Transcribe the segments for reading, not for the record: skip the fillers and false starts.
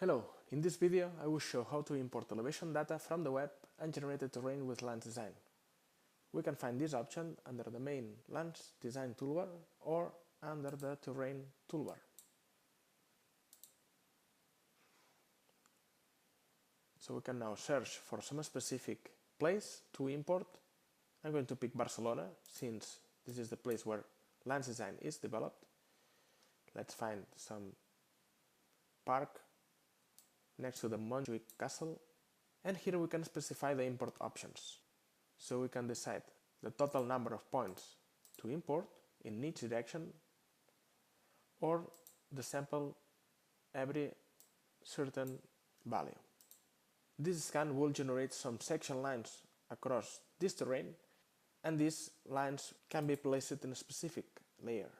Hello, in this video I will show how to import elevation data from the web and generate a terrain with Lands Design. We can find this option under the main Lands Design toolbar or under the Terrain toolbar. So we can now search for some specific place to import. I'm going to pick Barcelona since this is the place where Lands Design is developed. Let's find some park next to the Montjuic Castle, and here we can specify the import options. So we can decide the total number of points to import in each direction or the sample every certain value. This scan will generate some section lines across this terrain, and these lines can be placed in a specific layer.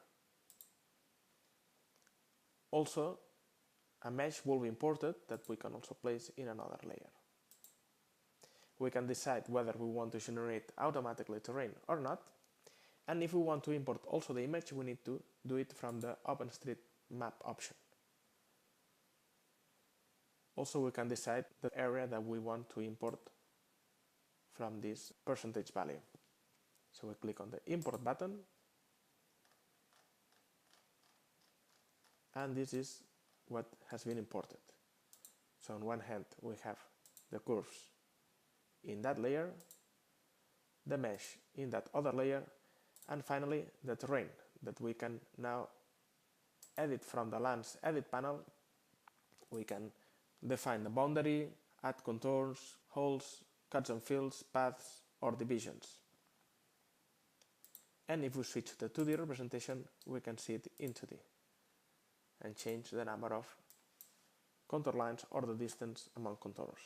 Also, a mesh will be imported that we can also place in another layer. We can decide whether we want to generate automatically terrain or not, and if we want to import also the image, we need to do it from the OpenStreetMap option. Also, we can decide the area that we want to import from this percentage value. So we click on the import button, and this is what has been imported. So on one hand we have the curves in that layer, the mesh in that other layer, and finally the terrain that we can now edit from the Lands Edit panel. We can define the boundary, add contours, holes, cuts and fills, paths or divisions. And if we switch to the 2D representation, we can see it in 2D and change the number of contour lines or the distance among contours.